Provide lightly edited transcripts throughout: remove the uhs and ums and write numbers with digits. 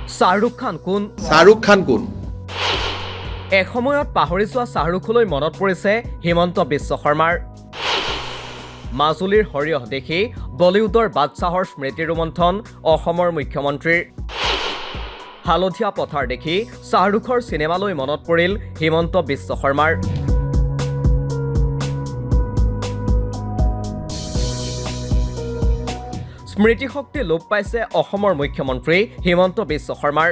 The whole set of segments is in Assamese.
শ্বাহৰুখ খান কোন? শ্বাহৰুখ খান কোন? এসময়ত পাহৰি যোৱা শ্বাহৰুখলৈ মনত পৰিছে হিমন্ত বিশ্ব শৰ্মাৰ। মাজুলীৰ সৰিয়হ দেখি বলিউডৰ বাদশ্বাহৰ স্মৃতি ৰোমন্থন অসমৰ মুখ্যমন্ত্ৰীৰ। হালধীয়া পথাৰ দেখি শ্বাহৰুখৰ চিনেমালৈ মনত পৰিল হিমন্ত বিশ্ব শৰ্মাৰ। স্মৃতিশক্তি লোপ পাইছে অসমৰ মুখ্যমন্ত্ৰী হিমন্ত বিশ্ব শৰ্মাৰ।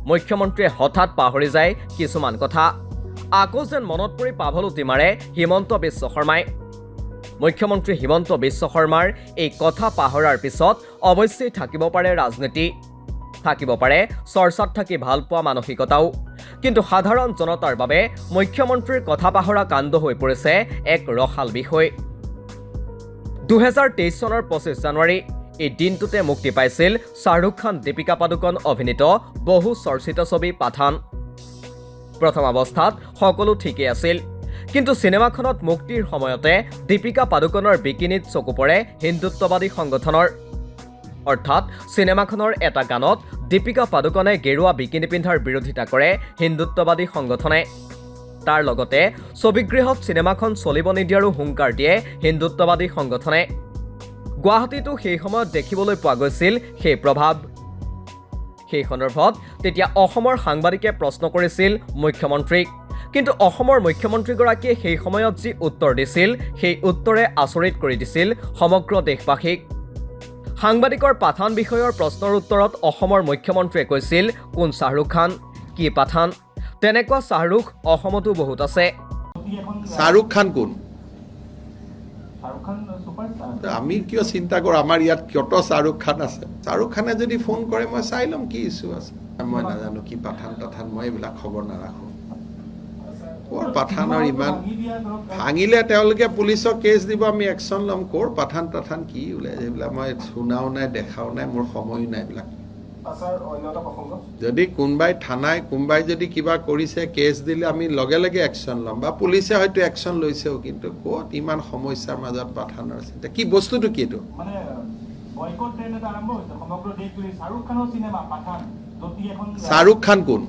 মুখ্যমন্ত্ৰীয়ে হঠাৎ পাহৰি যায় কিছুমান কথা। আকৌ যেন মনত পৰি পাভলুটি মাৰে হিমন্ত বিশ্ব শৰ্মাই। মুখ্যমন্ত্ৰী হিমন্ত বিশ্ব শৰ্মাৰ এই কথা পাহৰাৰ পিছত অৱশ্যেই থাকিব পাৰে ৰাজনীতি, থাকিব পাৰে চৰ্চাত থাকি ভাল পোৱা মানসিকতাও। কিন্তু সাধাৰণ জনতাৰ বাবে মুখ্যমন্ত্ৰীৰ কথা পাহৰা কাণ্ড হৈ পৰিছে এক ৰসাল বিষয়। 2023 চনৰ 25 জানুৱাৰী এই দিনটোতে মুক্তি পাইছিল শ্বাহৰুখ খান দীপিকা পাডুকন অভিনীত বহু চৰ্চিত ছবি পাঠান। প্ৰথম অৱস্থাত সকলো ঠিকেই আছিল, কিন্তু চিনেমাখনত মুক্তিৰ সময়তে দীপিকা পাডুকনৰ বিকিনিত চকু পৰে হিন্দুত্ববাদী সংগঠনৰ। অৰ্থাৎ চিনেমাখনৰ এটা গানত দীপিকা পাডুকনে গেৰুৱা বিকিনি পিন্ধাৰ বিৰোধিতা কৰে হিন্দুত্ববাদী সংগঠনে। তাৰ লগতে ছবিগৃহত চিনেমাখন চলিব নিদিয়াৰো হুংকাৰ দিয়ে হিন্দুত্ববাদী সংগঠনে। গুৱাহাটীতো সেই সময়ত দেখিবলৈ পোৱা গৈছিল সেই প্ৰভাৱ। সেই সন্দৰ্ভত তেতিয়া অসমৰ সাংবাদিকে প্ৰশ্ন কৰিছিল মুখ্যমন্ত্ৰীক, কিন্তু অসমৰ মুখ্যমন্ত্ৰীগৰাকীয়ে সেই সময়ত যি উত্তৰ দিছিল সেই উত্তৰে আচৰিত কৰি দিছিল সমগ্ৰ দেশবাসীক। সাংবাদিকৰ পাঠান বিষয়ৰ প্ৰশ্নৰ উত্তৰত অসমৰ মুখ্যমন্ত্ৰীয়ে কৈছিল, কোন শ্বাহৰুখ খান, কি পাঠান? তেনেকুৱা শ্বাহৰুখ অসমতো বহুত আছে। শ্বাহৰুখ খান কোন? আমি কিয় চিন্তা কৰোঁ? আমাৰ ইয়াত কত শ্বাহৰুখ খান আছে। শ্বাহৰুখ খানে যদি ফোন কৰে মই চাই ল'ম কি ইছ্যু আছে। মই নাজানো কি পাঠান মই এইবিলাক খবৰ নাৰাখোঁ। ক'ৰ পাঠানৰ ইমান ভাঙিলে তেওঁলোকে পুলিচক কেছ দিব, আমি একশ্যন ল'ম। ক'ৰ পাঠান কি ওলাই এইবিলাক মই শুনাও নাই, দেখাও নাই, মোৰ সময়ো নাই এইবিলাক। যদি কোনোবাই থানাই কোনোবাই যদি কিবা কৰিছে কেছ দিলে আমি লগে লগে একশ্যন ল'ম, বা পুলিচে হয়তো একশ্যন লৈছেও। কিন্তু ক'ত ইমান সমস্যাৰ মাজত পাঠানৰ চিন্তা কি বস্তুটো কি এইটো? শ্বাহৰুখ খান কোন?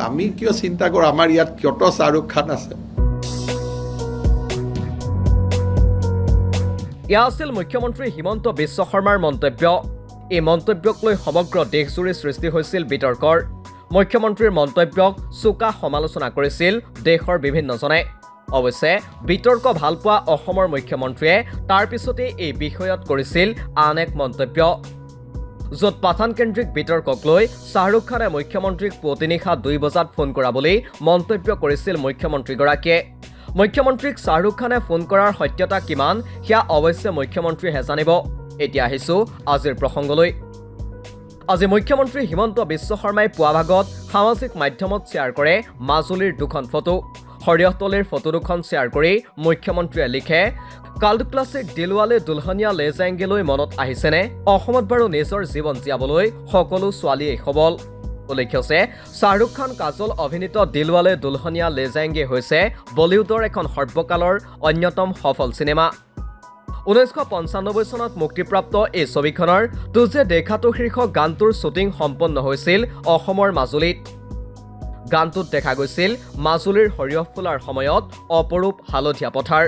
আমি কিয় চিন্তা কৰোঁ? আমাৰ ইয়াত কত শ্বাহৰুখ খান আছে। এয়া আছিল মুখ্যমন্ত্ৰী হিমন্ত বিশ্ব শৰ্মাৰ মন্তব্য। এই মন্তব্যক লৈ সমগ্ৰ দেশজুৰি সৃষ্টি হৈছিল বিতৰ্কৰ। মুখ্যমন্ত্ৰীৰ মন্তব্যক চোকা সমালোচনা কৰিছিল দেশৰ বিভিন্নজনে। অৱশ্যে বিতৰ্ক ভাল পোৱা অসমৰ মুখ্যমন্ত্ৰীয়ে তাৰ পিছতে এই বিষয়ত কৰিছিল আন এক মন্তব্য, য'ত পাঠান কেন্দ্ৰিক বিতৰ্কক লৈ শ্বাহৰুখ খানে মুখ্যমন্ত্ৰীক পুৱতি নিশা 2 বজাত ফোন কৰা বুলি মন্তব্য কৰিছিল মুখ্যমন্ত্ৰীগৰাকীয়ে। মুখ্যমন্ত্ৰীক শ্বাহৰুখ খানে ফোন কৰাৰ সত্যতা কিমান সেয়া অৱশ্যে মুখ্যমন্ত্ৰীয়েহে জানিব। এতিয়া আহিছোঁ আজিৰ প্ৰসংগলৈ। আজি মুখ্যমন্ত্ৰী হিমন্ত বিশ্ব শৰ্মাই পুৱা ভাগত সামাজিক মাধ্যমত শ্বেয়াৰ কৰে মাজুলীৰ দুখন ফটো। সৰিয়হতলীৰ ফটো দুখন শ্বেয়াৰ কৰি মুখ্যমন্ত্ৰীয়ে লিখে, কাল্ট ক্লাছিক দিলৱালে দুলহনীয়া লে জায়েংগেলৈ মনত আহিছেনে? অসমত বাৰু নিজৰ জীৱন জীয়াবলৈ সকলো ছোৱালীয়েই সবল। উল্লেখ্য যে শ্বাহৰুখ খান কাজল অভিনীত দিলৱালে দুলহনীয়া লে জায়েংগে হৈছে বলিউডৰ এখন সৰ্বকালৰ অন্যতম সফল চিনেমা। 1995 চনত মুক্তিপ্ৰাপ্ত এই ছবিখনৰ তুজে দেখাটো শীৰ্ষক গানটোৰ শ্বুটিং সম্পন্ন হৈছিল অসমৰ মাজুলীত। গানটোত দেখা গৈছিল মাজুলীৰ সৰিয়হ ফুলাৰ সময়ত অপৰূপ হালধীয়া পথাৰ।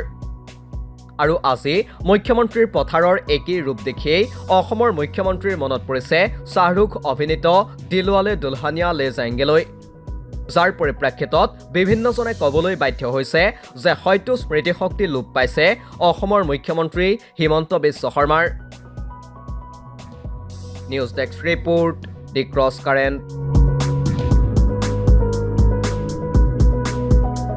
আৰু আজি মুখ্যমন্ত্ৰীৰ পথাৰৰ একেই ৰূপ দেখিয়েই অসমৰ মুখ্যমন্ত্ৰীৰ মনত পৰিছে শ্বাহৰুখ অভিনীত দিলৱালে দুলহনীয়া লে জায়েংগেলৈ। যাৰ পৰিপ্ৰেক্ষিতত বিভিন্নজনে ক'বলৈ বাধ্য হৈছে যে হয়তো স্মৃতিশক্তি লোপ পাইছে অসমৰ মুখ্যমন্ত্ৰী হিমন্ত বিশ্ব শৰ্মাৰ। নিউজ ডেস্ক ৰিপোৰ্ট, দি ক্ৰছ কাৰেণ্ট।